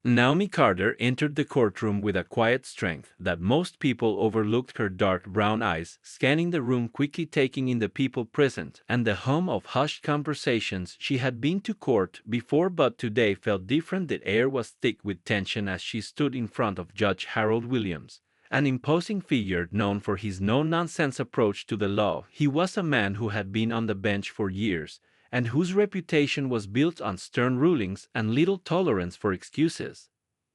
Naomi Carter entered the courtroom with a quiet strength that most people overlooked. Her dark brown eyes scanning the room, quickly taking in the people present and the hum of hushed conversations. She had been to court before, but today felt different. The air was thick with tension as she stood in front of Judge Harold Williams, an imposing figure known for his no-nonsense approach to the law. He was a man who had been on the bench for years, and whose reputation was built on stern rulings and little tolerance for excuses.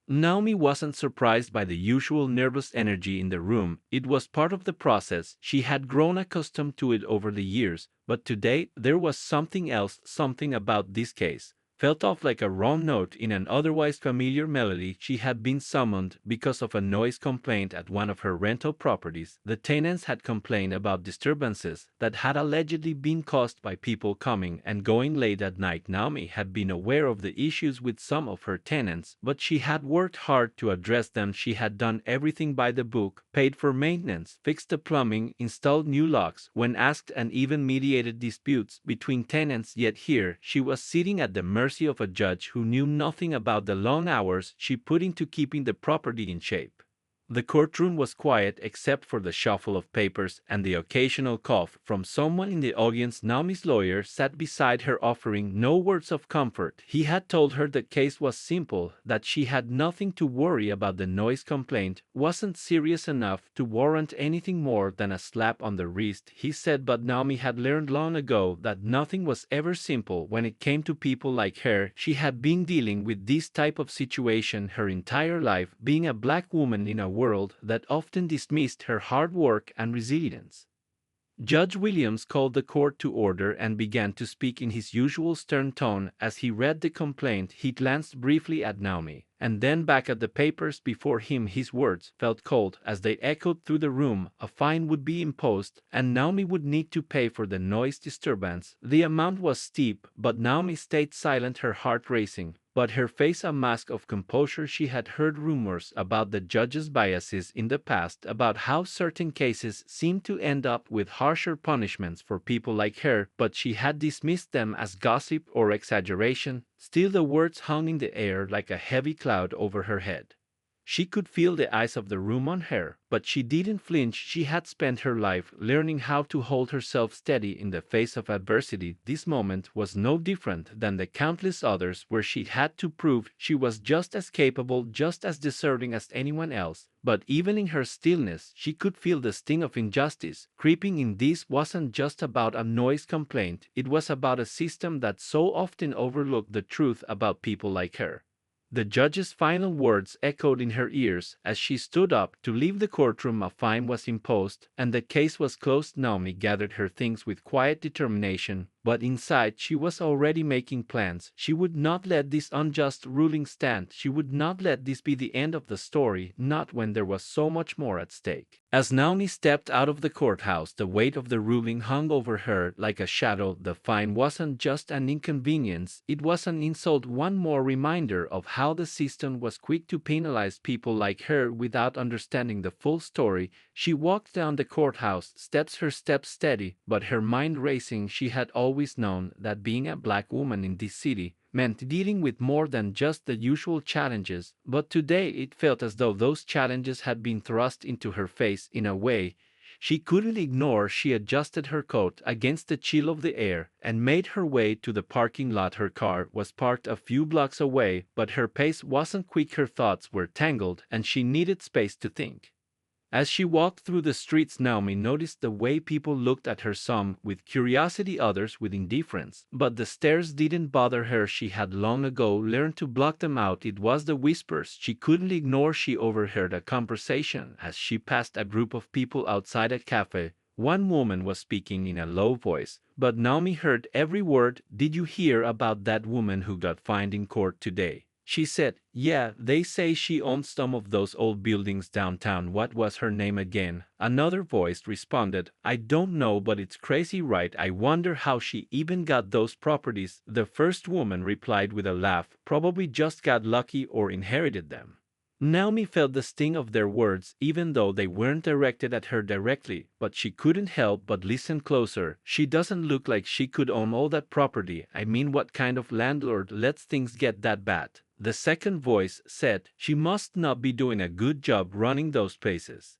Naomi wasn't surprised by the usual nervous energy in the room. It was part of the process. She had grown accustomed to it over the years, but today there was something else. Something about this case felt off, like a wrong note in an otherwise familiar melody. She had been summoned because of a noise complaint at one of her rental properties. The tenants had complained about disturbances that had allegedly been caused by people coming and going late at night. Naomi had been aware of the issues with some of her tenants, but she had worked hard to address them. She had done everything by the book, paid for maintenance, fixed the plumbing, installed new locks when asked, and even mediated disputes between tenants. Yet here she was sitting at the mercy of a judge who knew nothing about the long hours she put into keeping the property in shape. The courtroom was quiet except for the shuffle of papers and the occasional cough from someone in the audience. Naomi's lawyer sat beside her, offering no words of comfort. He had told her the case was simple, that she had nothing to worry about. The noise complaint wasn't serious enough to warrant anything more than a slap on the wrist, he said. But Naomi had learned long ago that nothing was ever simple when it came to people like her. She had been dealing with this type of situation her entire life, being a black woman in a world that often dismissed her hard work and resilience. Judge Williams called the court to order and began to speak in his usual stern tone. As he read the complaint, he glanced briefly at Naomi, and then back at the papers before him. His words felt cold as they echoed through the room. A fine would be imposed, and Naomi would need to pay for the noise disturbance. The amount was steep, but Naomi stayed silent, her heart racing, but her face a mask of composure. She had heard rumors about the judge's biases in the past, about how certain cases seemed to end up with harsher punishments for people like her, but she had dismissed them as gossip or exaggeration. Still, the words hung in the air like a heavy cloud over her head. She could feel the eyes of the room on her, but she didn't flinch. She had spent her life learning how to hold herself steady in the face of adversity. This moment was no different than the countless others where she had to prove she was just as capable, just as deserving as anyone else. But even in her stillness, she could feel the sting of injustice creeping in. This wasn't just about a noise complaint, it was about a system that so often overlooked the truth about people like her. The judge's final words echoed in her ears as she stood up to leave the courtroom. A fine was imposed, and the case was closed. Naomi gathered her things with quiet determination, but inside she was already making plans. She would not let this unjust ruling stand. She would not let this be the end of the story, not when there was so much more at stake. As Naomi stepped out of the courthouse, the weight of the ruling hung over her like a shadow. The fine wasn't just an inconvenience, it was an insult, one more reminder of how the system was quick to penalize people like her without understanding the full story. She walked down the courthouse steps, her steps steady, but her mind racing. She had always known that being a black woman in this city meant dealing with more than just the usual challenges, but today it felt as though those challenges had been thrust into her face in a way she couldn't ignore. She adjusted her coat against the chill of the air and made her way to the parking lot. Her car was parked a few blocks away, but her pace wasn't quick. Her thoughts were tangled, and she needed space to think. As she walked through the streets, Naomi noticed the way people looked at her, some with curiosity, others with indifference. But the stares didn't bother her. She had long ago learned to block them out. It was the whispers she couldn't ignore. She overheard a conversation as she passed a group of people outside a cafe. One woman was speaking in a low voice, but Naomi heard every word. "Did you hear about that woman who got fined in court today?" she said. "Yeah, they say she owns some of those old buildings downtown. What was her name again?" Another voice responded, "I don't know, but it's crazy, right? I wonder how she even got those properties." The first woman replied with a laugh, "Probably just got lucky or inherited them." Naomi felt the sting of their words, even though they weren't directed at her directly, but she couldn't help but listen closer. "She doesn't look like she could own all that property. I mean, what kind of landlord lets things get that bad?" The second voice said she must not be doing a good job running those places.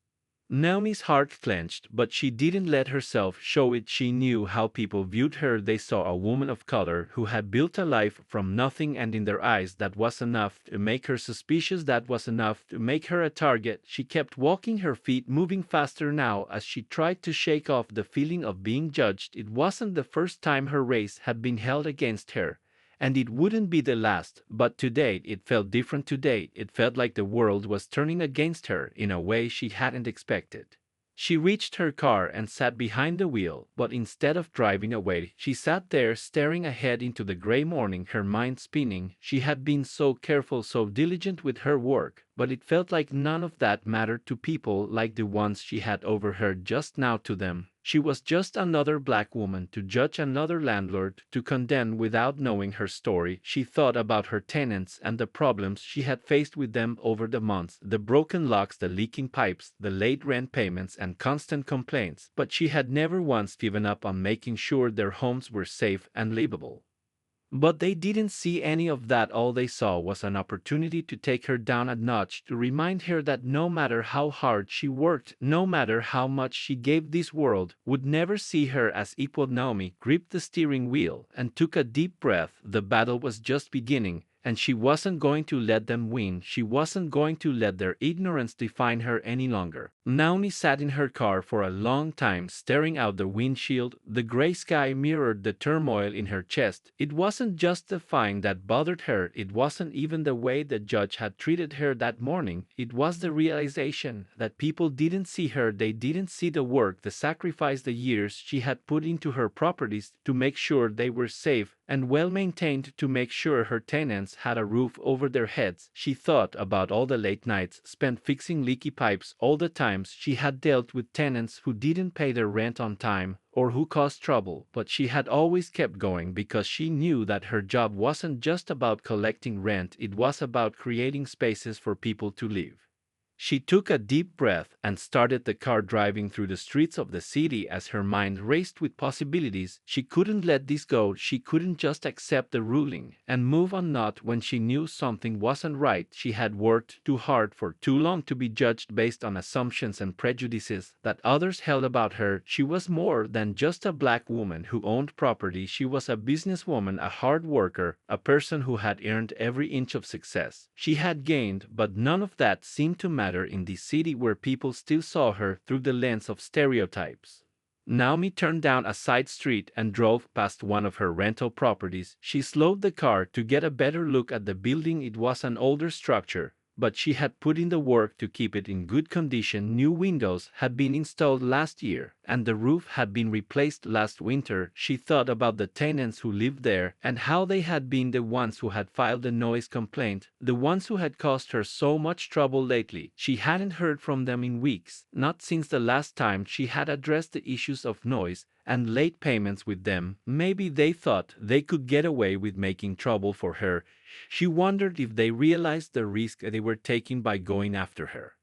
Naomi's heart clenched, but she didn't let herself show it. She knew how people viewed her. They saw a woman of color who had built a life from nothing, and in their eyes that was enough to make her suspicious, that was enough to make her a target. She kept walking, her feet moving faster now as she tried to shake off the feeling of being judged. It wasn't the first time her race had been held against her, and it wouldn't be the last, but today it felt different. Today it felt like the world was turning against her in a way she hadn't expected. She reached her car and sat behind the wheel, but instead of driving away, she sat there staring ahead into the gray morning, her mind spinning. She had been so careful, so diligent with her work, but it felt like none of that mattered to people like the ones she had overheard just now. To them, she was just another black woman to judge, another landlord to condemn without knowing her story. She thought about her tenants and the problems she had faced with them over the months, the broken locks, the leaking pipes, the late rent payments, and constant complaints, but she had never once given up on making sure their homes were safe and livable. But they didn't see any of that. All they saw was an opportunity to take her down a notch, to remind her that no matter how hard she worked, no matter how much she gave, this world would never see her as equal. Naomi gripped the steering wheel and took a deep breath. The battle was just beginning, and she wasn't going to let them win. She wasn't going to let their ignorance define her any longer. Naomi sat in her car for a long time, staring out the windshield. The gray sky mirrored the turmoil in her chest. It wasn't just the fine that bothered her. It wasn't even the way the judge had treated her that morning. It was the realization that people didn't see her. They didn't see the work, the sacrifice, the years she had put into her properties to make sure they were safe and well maintained, to make sure her tenants had a roof over their heads. She thought about all the late nights spent fixing leaky pipes, all the times she had dealt with tenants who didn't pay their rent on time or who caused trouble, but she had always kept going because she knew that her job wasn't just about collecting rent, it was about creating spaces for people to live. She took a deep breath and started the car, driving through the streets of the city as her mind raced with possibilities. She couldn't let this go. She couldn't just accept the ruling and move on, not when she knew something wasn't right. She had worked too hard for too long to be judged based on assumptions and prejudices that others held about her. She was more than just a black woman who owned property. She was a businesswoman, a hard worker, a person who had earned every inch of success she had gained, but none of that seemed to matter in this city where people still saw her through the lens of stereotypes. Naomi turned down a side street and drove past one of her rental properties. She slowed the car to get a better look at the building. It was an older structure, but she had put in the work to keep it in good condition. New windows had been installed last year, and the roof had been replaced last winter. She thought about the tenants who lived there and how they had been the ones who had filed the noise complaint, the ones who had caused her so much trouble lately. She hadn't heard from them in weeks, not since the last time she had addressed the issues of noise and late payments with them. Maybe they thought they could get away with making trouble for her. She wondered if they realized the risk they were taking by going after her.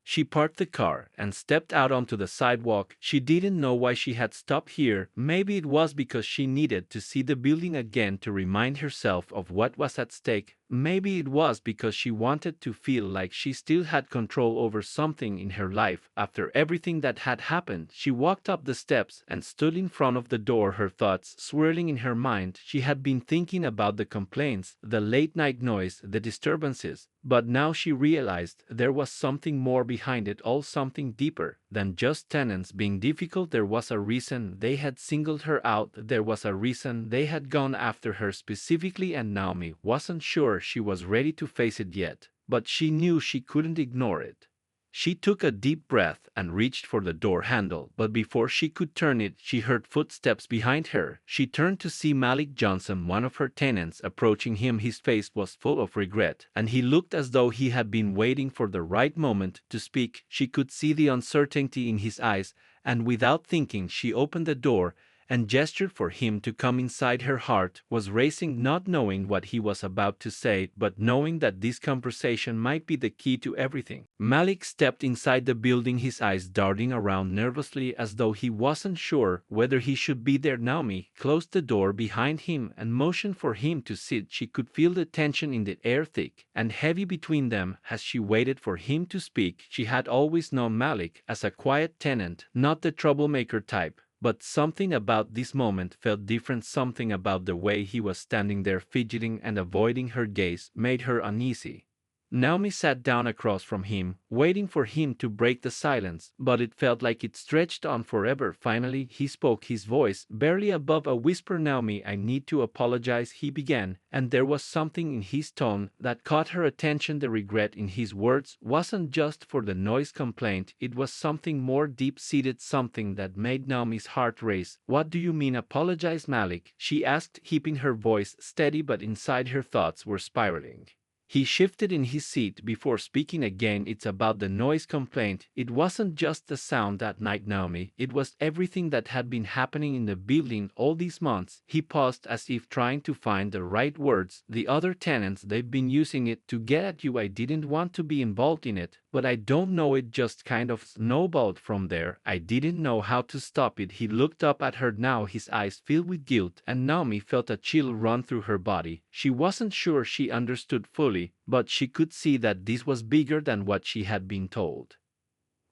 She parked the car and stepped out onto the sidewalk. She didn't know why she had stopped here. Maybe it was because she needed to see the building again to remind herself of what was at stake. Maybe it was because she wanted to feel like she still had control over something in her life after everything that had happened. She walked up the steps and stood in front of the door, her thoughts swirling in her mind. She had been thinking about the complaints, the late night noise, the disturbances, but now she realized there was something more behind it all, something deeper than just tenants being difficult. There was a reason they had singled her out. There was a reason they had gone after her specifically, and Naomi wasn't sure she was ready to face it yet, but she knew she couldn't ignore it. She took a deep breath and reached for the door handle, but before she could turn it, she heard footsteps behind her. She turned to see Malik Johnson, one of her tenants, approaching him. His face was full of regret, and he looked as though he had been waiting for the right moment to speak. She could see the uncertainty in his eyes, and without thinking, she opened the door and gestured for him to come inside. Her heart was racing, not knowing what he was about to say, but knowing that this conversation might be the key to everything. Malik stepped inside the building, his eyes darting around nervously as though he wasn't sure whether he should be there. Naomi closed the door behind him and motioned for him to sit. She could feel the tension in the air, thick and heavy between them as she waited for him to speak. She had always known Malik as a quiet tenant, not the troublemaker type, but something about this moment felt different. Something about the way he was standing there fidgeting and avoiding her gaze made her uneasy. Naomi sat down across from him, waiting for him to break the silence, but it felt like it stretched on forever. Finally, he spoke, his voice barely above a whisper. "Naomi, I need to apologize," he began, and there was something in his tone that caught her attention. The regret in his words wasn't just for the noise complaint, it was something more deep-seated, something that made Naomi's heart race. "What do you mean, apologize, Malik?" she asked, keeping her voice steady, but inside her thoughts were spiraling. He shifted in his seat before speaking again. "It's about the noise complaint. It wasn't just the sound that night, Naomi. It was everything that had been happening in the building all these months." He paused as if trying to find the right words. "The other tenants, they've been using it to get at you. I didn't want to be involved in it, but I don't know, it just kind of snowballed from there. I didn't know how to stop it." He looked up at her now, his eyes filled with guilt, and Naomi felt a chill run through her body. She wasn't sure she understood fully, but she could see that this was bigger than what she had been told.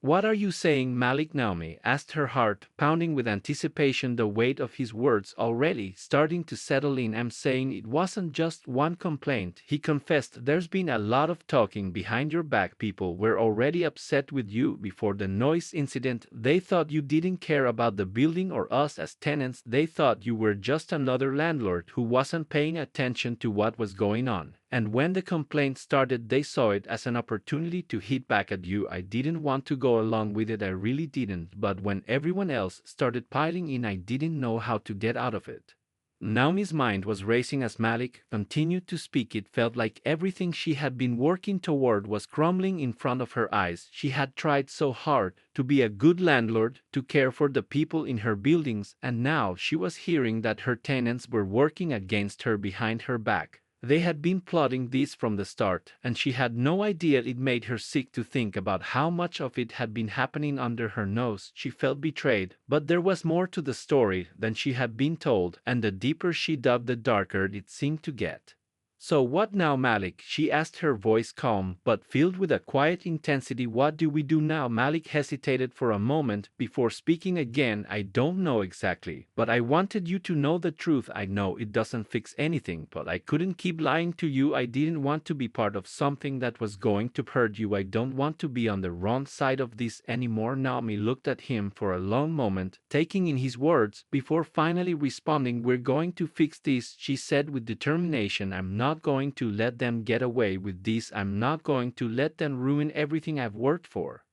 "What are you saying, Malik?" Naomi asked, her heart pounding with anticipation, the weight of his words already starting to settle in. "I'm saying it wasn't just one complaint," he confessed. "There's been a lot of talking behind your back. People were already upset with you before the noise incident. They thought you didn't care about the building or us as tenants. They thought you were just another landlord who wasn't paying attention to what was going on. And when the complaint started, they saw it as an opportunity to hit back at you. I didn't want to go along with it, I really didn't, but when everyone else started piling in, I didn't know how to get out of it." Naomi's mind was racing as Malik continued to speak. It felt like everything she had been working toward was crumbling in front of her eyes. She had tried so hard to be a good landlord, to care for the people in her buildings, and now she was hearing that her tenants were working against her behind her back. They had been plotting this from the start, and she had no idea. It made her sick to think about how much of it had been happening under her nose. She felt betrayed, but there was more to the story than she had been told, and the deeper she dug, the darker it seemed to get. "So what now, Malik?" she asked, her voice calm but filled with a quiet intensity. "What do we do now?" Malik hesitated for a moment before speaking again. "I don't know exactly, but I wanted you to know the truth. I know it doesn't fix anything, but I couldn't keep lying to you. I didn't want to be part of something that was going to hurt you. I don't want to be on the wrong side of this anymore." Naomi looked at him for a long moment, taking in his words, before finally responding. "We're going to fix this," she said with determination. "I'm not going to let them get away with this. I'm not going to let them ruin everything I've worked for."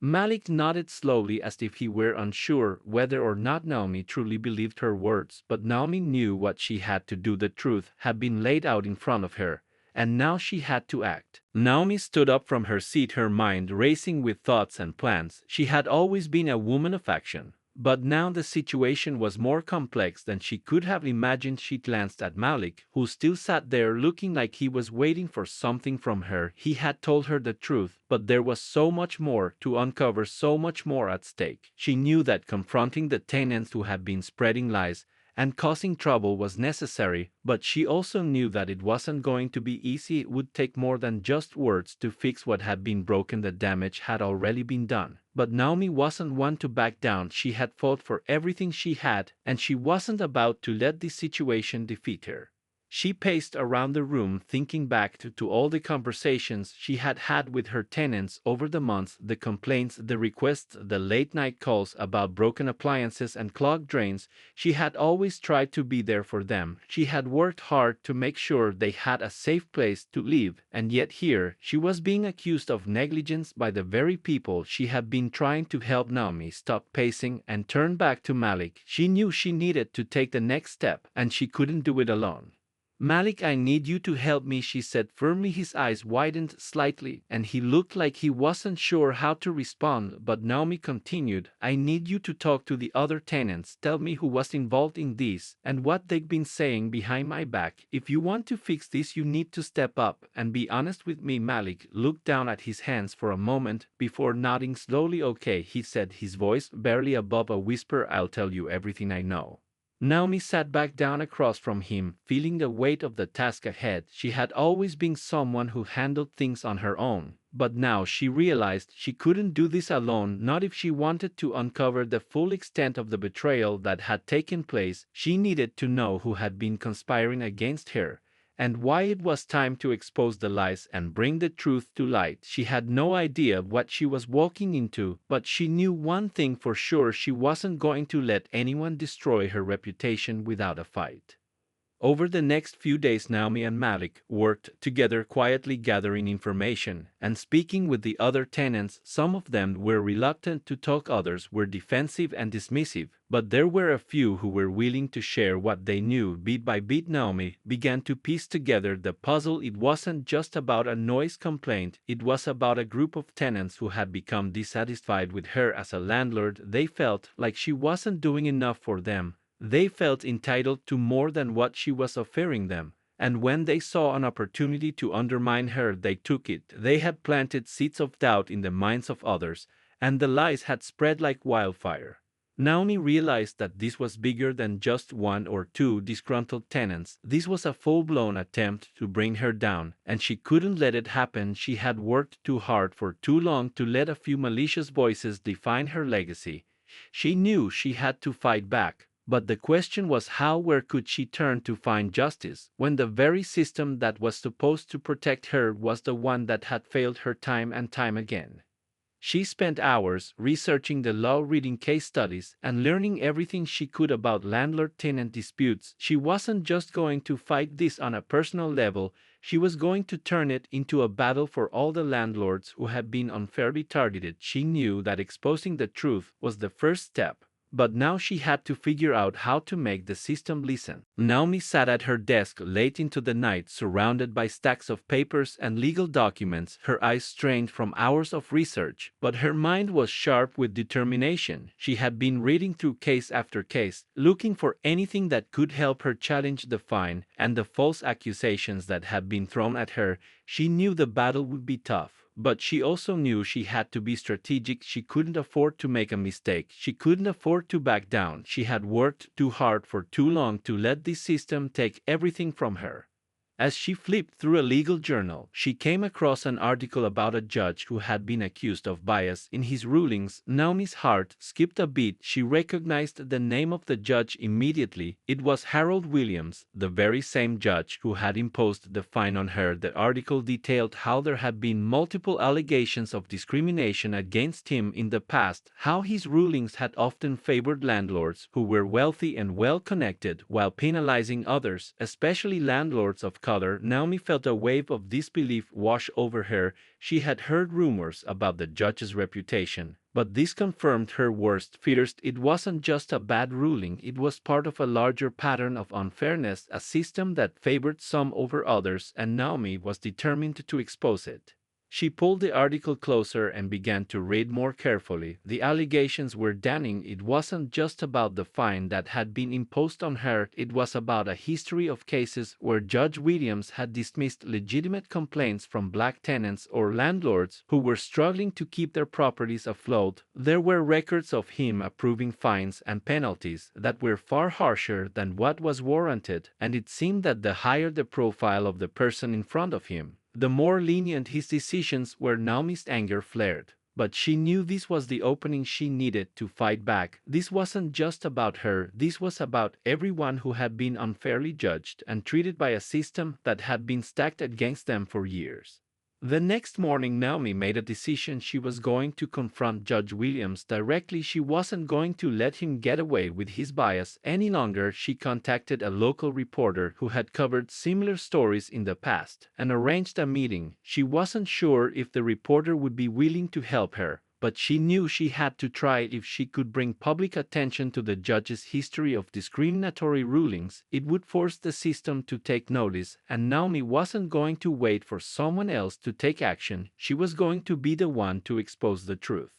Malik nodded slowly as if he were unsure whether or not Naomi truly believed her words, but Naomi knew what she had to do. The truth had been laid out in front of her, and now she had to act. Naomi stood up from her seat, her mind racing with thoughts and plans. She had always been a woman of action, but now the situation was more complex than she could have imagined. She glanced at Malik, who still sat there looking like he was waiting for something from her. He had told her the truth, but there was so much more to uncover, so much more at stake. She knew that confronting the tenants who had been spreading lies and causing trouble was necessary, but she also knew that it wasn't going to be easy. It would take more than just words to fix what had been broken. The damage had already been done. But Naomi wasn't one to back down. She had fought for everything she had, and she wasn't about to let this situation defeat her. She paced around the room, thinking back to all the conversations she had had with her tenants over the months, the complaints, the requests, the late-night calls about broken appliances and clogged drains. She had always tried to be there for them. She had worked hard to make sure they had a safe place to live, and yet here she was being accused of negligence by the very people she had been trying to help. Naomi stopped pacing and turned back to Malik. She knew she needed to take the next step, and she couldn't do it alone. "Malik, I need you to help me," she said firmly. His eyes widened slightly, and he looked like he wasn't sure how to respond, but Naomi continued, "I need you to talk to the other tenants, tell me who was involved in this, and what they've been saying behind my back. If you want to fix this, you need to step up and be honest with me." Malik looked down at his hands for a moment before nodding slowly. "Okay," he said, his voice barely above a whisper, "I'll tell you everything I know." Naomi sat back down across from him, feeling the weight of the task ahead. She had always been someone who handled things on her own, but now she realized she couldn't do this alone, not if she wanted to uncover the full extent of the betrayal that had taken place. She needed to know who had been conspiring against her, and why it was time to expose the lies and bring the truth to light. She had no idea what she was walking into, but she knew one thing for sure: she wasn't going to let anyone destroy her reputation without a fight. Over the next few days, Naomi and Malik worked together, quietly gathering information and speaking with the other tenants. Some of them were reluctant to talk, others were defensive and dismissive, but there were a few who were willing to share what they knew. Bit by bit, Naomi began to piece together the puzzle. It wasn't just about a noise complaint, it was about a group of tenants who had become dissatisfied with her as a landlord. They felt like she wasn't doing enough for them. They felt entitled to more than what she was offering them, and when they saw an opportunity to undermine her, they took it. They had planted seeds of doubt in the minds of others, and the lies had spread like wildfire. Naomi realized that this was bigger than just one or two disgruntled tenants. This was a full-blown attempt to bring her down, and she couldn't let it happen. She had worked too hard for too long to let a few malicious voices define her legacy. She knew she had to fight back. But the question was how. Where could she turn to find justice, when the very system that was supposed to protect her was the one that had failed her time and time again? She spent hours researching the law, reading case studies, and learning everything she could about landlord-tenant disputes. She wasn't just going to fight this on a personal level, she was going to turn it into a battle for all the landlords who had been unfairly targeted. She knew that exposing the truth was the first step, but now she had to figure out how to make the system listen. Naomi sat at her desk late into the night, surrounded by stacks of papers and legal documents, her eyes strained from hours of research, but her mind was sharp with determination. She had been reading through case after case, looking for anything that could help her challenge the fine and the false accusations that had been thrown at her. She knew the battle would be tough, but she also knew she had to be strategic. She couldn't afford to make a mistake. She couldn't afford to back down. She had worked too hard for too long to let this system take everything from her. As she flipped through a legal journal, she came across an article about a judge who had been accused of bias in his rulings. Naomi's heart skipped a beat. She recognized the name of the judge immediately. It was Harold Williams, the very same judge who had imposed the fine on her. The article detailed how there had been multiple allegations of discrimination against him in the past, how his rulings had often favored landlords who were wealthy and well-connected while penalizing others, especially landlords of color. Naomi felt a wave of disbelief wash over her. She had heard rumors about the judge's reputation, but this confirmed her worst fears. It wasn't just a bad ruling, it was part of a larger pattern of unfairness, a system that favored some over others, and Naomi was determined to expose it. She pulled the article closer and began to read more carefully. The allegations were damning. It wasn't just about the fine that had been imposed on her, it was about a history of cases where Judge Williams had dismissed legitimate complaints from black tenants or landlords who were struggling to keep their properties afloat. There were records of him approving fines and penalties that were far harsher than what was warranted, and it seemed that the higher the profile of the person in front of him, the more lenient his decisions were. Naomi's anger flared, but she knew this was the opening she needed to fight back. This wasn't just about her, this was about everyone who had been unfairly judged and treated by a system that had been stacked against them for years. The next morning, Naomi made a decision. She was going to confront Judge Williams directly. She wasn't going to let him get away with his bias any longer. She contacted a local reporter who had covered similar stories in the past and arranged a meeting. She wasn't sure if the reporter would be willing to help her, but she knew she had to try if she could bring public attention to the judge's history of discriminatory rulings. It would force the system to take notice, and Naomi wasn't going to wait for someone else to take action. She was going to be the one to expose the truth.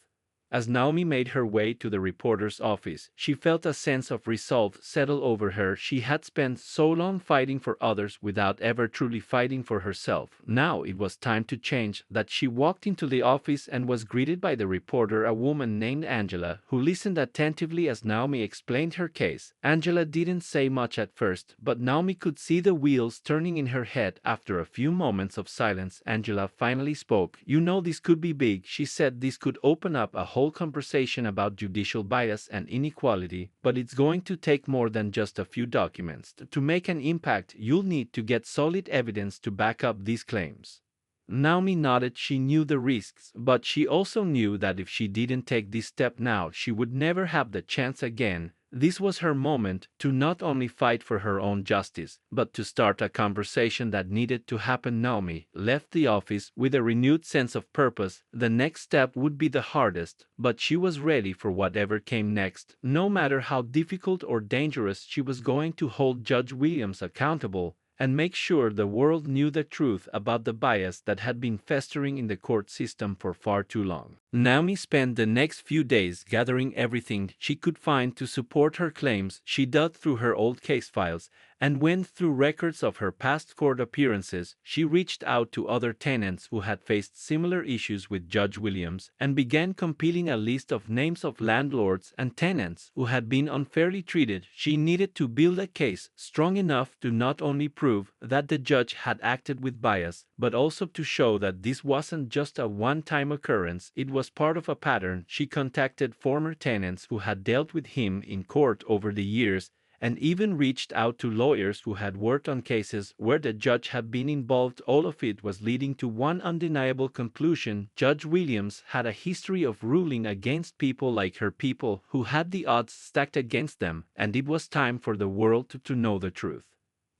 As Naomi made her way to the reporter's office, she felt a sense of resolve settle over her. She had spent so long fighting for others without ever truly fighting for herself. Now it was time to change that. She walked into the office and was greeted by the reporter, a woman named Angela, who listened attentively as Naomi explained her case. Angela didn't say much at first, but Naomi could see the wheels turning in her head. After a few moments of silence, Angela finally spoke. "You know, this could be big," she said. "This could open up a whole conversation about judicial bias and inequality, but it's going to take more than just a few documents. To make an impact, you'll need to get solid evidence to back up these claims." Naomi nodded. She knew the risks, but she also knew that if she didn't take this step now, she would never have the chance again. This was her moment to not only fight for her own justice, but to start a conversation that needed to happen. Naomi left the office with a renewed sense of purpose. The next step would be the hardest, but she was ready for whatever came next. No matter how difficult or dangerous, she was going to hold Judge Williams accountable and make sure the world knew the truth about the bias that had been festering in the court system for far too long. Naomi spent the next few days gathering everything she could find to support her claims. She dug through her old case files and went through records of her past court appearances. She reached out to other tenants who had faced similar issues with Judge Williams and began compiling a list of names of landlords and tenants who had been unfairly treated. She needed to build a case strong enough to not only prove that the judge had acted with bias, but also to show that this wasn't just a one-time occurrence. It was part of a pattern. She contacted former tenants who had dealt with him in court over the years, and even reached out to lawyers who had worked on cases where the judge had been involved. All of it was leading to one undeniable conclusion: Judge Williams had a history of ruling against people like her, people who had the odds stacked against them, and it was time for the world to know the truth.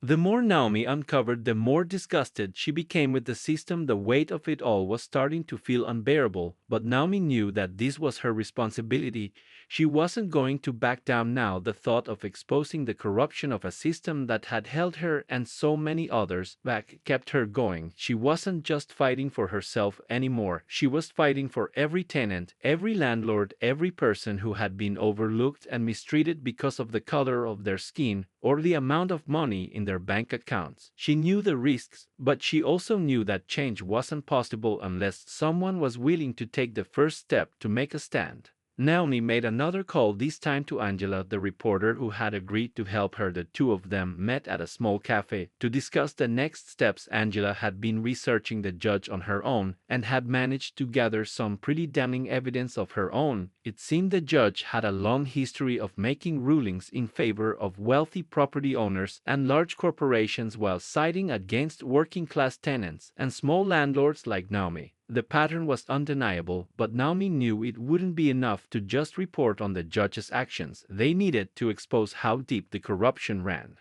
The more Naomi uncovered, the more disgusted she became with the system. The weight of it all was starting to feel unbearable, but Naomi knew that this was her responsibility. She wasn't going to back down now. The thought of exposing the corruption of a system that had held her and so many others back kept her going. She wasn't just fighting for herself anymore. She was fighting for every tenant, every landlord, every person who had been overlooked and mistreated because of the color of their skin or the amount of money in their bank accounts. She knew the risks, but she also knew that change wasn't possible unless someone was willing to take the first step to make a stand. Naomi made another call, this time to Angela, the reporter who had agreed to help her. The two of them met at a small cafe to discuss the next steps. Angela had been researching the judge on her own and had managed to gather some pretty damning evidence of her own. It seemed the judge had a long history of making rulings in favor of wealthy property owners and large corporations while siding against working-class tenants and small landlords like Naomi. The pattern was undeniable, but Naomi knew it wouldn't be enough to just report on the judge's actions. They needed to expose how deep the corruption ran.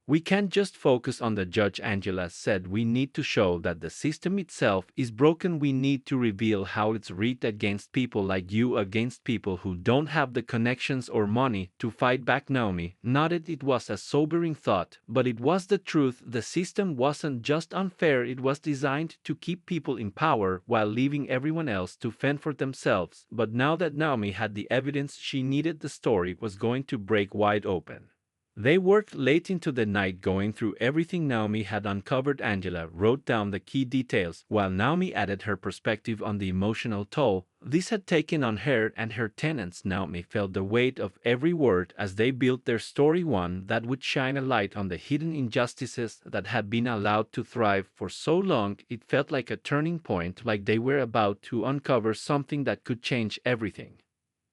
"We can't just focus on the judge," Angela said. "We need to show that the system itself is broken. We need to reveal how it's rigged against people like you, against people who don't have the connections or money to fight back." Naomi nodded. It was a sobering thought, but it was the truth. The system wasn't just unfair, it was designed to keep people in power while leaving everyone else to fend for themselves. But now that Naomi had the evidence she needed, the story was going to break wide open. They worked late into the night going through everything Naomi had uncovered. Angela wrote down the key details, while Naomi added her perspective on the emotional toll this had taken on her and her tenants. Naomi felt the weight of every word as they built their story, one that would shine a light on the hidden injustices that had been allowed to thrive for so long. It felt like a turning point, like they were about to uncover something that could change everything.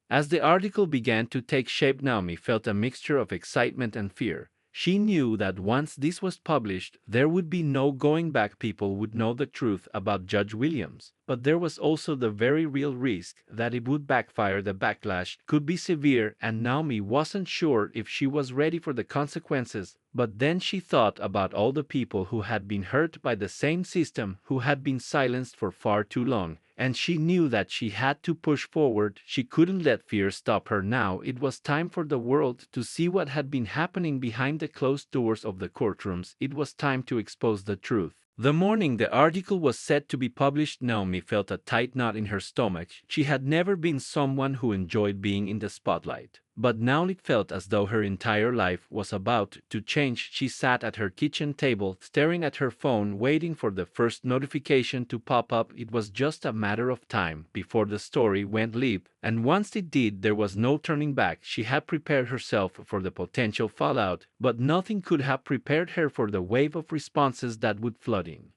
As the article began to take shape, Naomi felt a mixture of excitement and fear. She knew that once this was published, there would be no going back. People would know the truth about Judge Williams. But there was also the very real risk that it would backfire. The backlash could be severe, and Naomi wasn't sure if she was ready for the consequences. But then she thought about all the people who had been hurt by the same system, who had been silenced for far too long. And she knew that she had to push forward. She couldn't let fear stop her now. It was time for the world to see what had been happening behind the closed doors of the courtrooms. It was time to expose the truth. The morning the article was set to be published, Naomi felt a tight knot in her stomach. She had never been someone who enjoyed being in the spotlight. But now it felt as though her entire life was about to change. She sat at her kitchen table, staring at her phone, waiting for the first notification to pop up. It was just a matter of time before the story went live, and once it did, there was no turning back. She had prepared herself for the potential fallout, but nothing could have prepared her for the wave of responses that would flood in.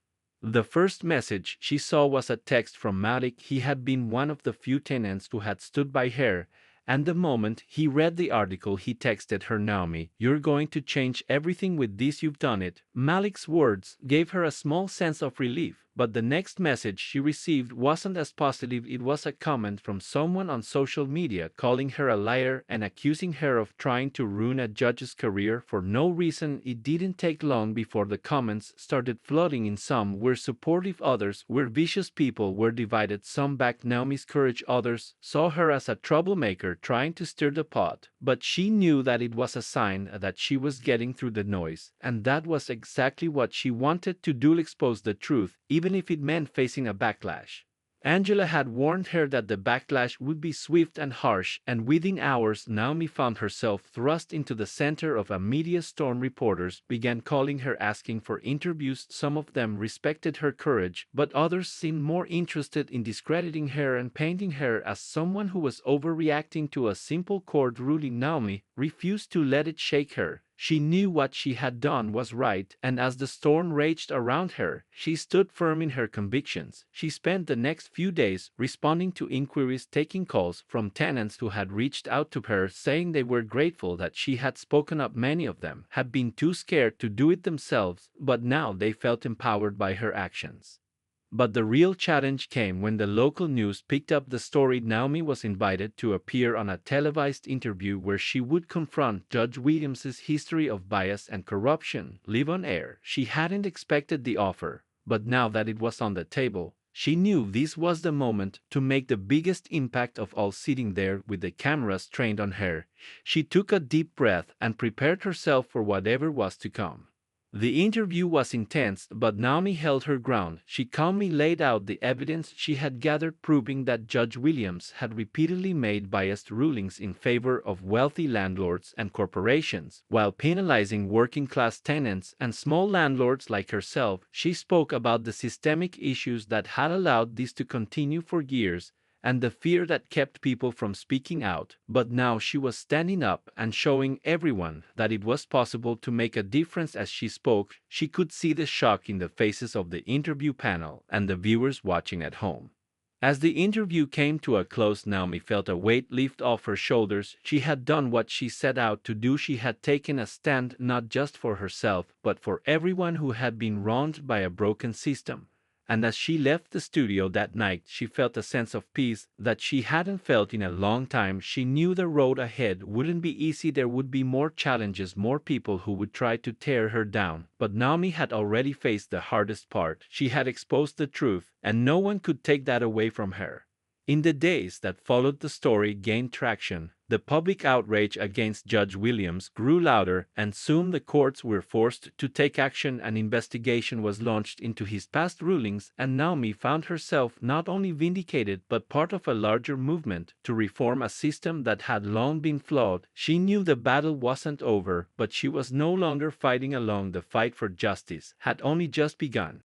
The first message she saw was a text from Malik. He had been one of the few tenants who had stood by her, and the moment he read the article, he texted her, "Naomi, you're going to change everything with this, you've done it." Malik's words gave her a small sense of relief, but the next message she received wasn't as positive. It was a comment from someone on social media calling her a liar and accusing her of trying to ruin a judge's career for no reason. It didn't take long before the comments started flooding in. Some were supportive, others were vicious. People were divided. Some backed Naomi's courage, others saw her as a troublemaker trying to stir the pot. But she knew that it was a sign that she was getting through the noise, and that was exactly what she wanted to do: expose the truth, even if it meant facing a backlash. Angela had warned her that the backlash would be swift and harsh, and within hours Naomi found herself thrust into the center of a media storm. Reporters began calling her, asking for interviews. Some of them respected her courage, but others seemed more interested in discrediting her and painting her as someone who was overreacting to a simple court ruling. Naomi refused to let it shake her. She knew what she had done was right, and as the storm raged around her, she stood firm in her convictions. She spent the next few days responding to inquiries, taking calls from tenants who had reached out to her saying they were grateful that she had spoken up. Many of them had been too scared to do it themselves, but now they felt empowered by her actions. But the real challenge came when the local news picked up the story. Naomi was invited to appear on a televised interview where she would confront Judge Williams's history of bias and corruption live on air. She hadn't expected the offer, but now that it was on the table, she knew this was the moment to make the biggest impact of all. Sitting there with the cameras trained on her, she took a deep breath and prepared herself for whatever was to come. The interview was intense, but Naomi held her ground. She calmly laid out the evidence she had gathered, proving that Judge Williams had repeatedly made biased rulings in favor of wealthy landlords and corporations, while penalizing working-class tenants and small landlords like herself. She spoke about the systemic issues that had allowed this to continue for years, and the fear that kept people from speaking out. But now she was standing up and showing everyone that it was possible to make a difference. As she spoke, she could see the shock in the faces of the interview panel and the viewers watching at home. As the interview came to a close, Naomi felt a weight lift off her shoulders. She had done what she set out to do. She had taken a stand not just for herself, but for everyone who had been wronged by a broken system. And as she left the studio that night, she felt a sense of peace that she hadn't felt in a long time. She knew the road ahead wouldn't be easy. There would be more challenges, more people who would try to tear her down. But Naomi had already faced the hardest part. She had exposed the truth, and no one could take that away from her. In the days that followed, the story gained traction. The public outrage against Judge Williams grew louder, and soon the courts were forced to take action. An investigation was launched into his past rulings, and Naomi found herself not only vindicated but part of a larger movement to reform a system that had long been flawed. She knew the battle wasn't over, but she was no longer fighting alone. The fight for justice had only just begun.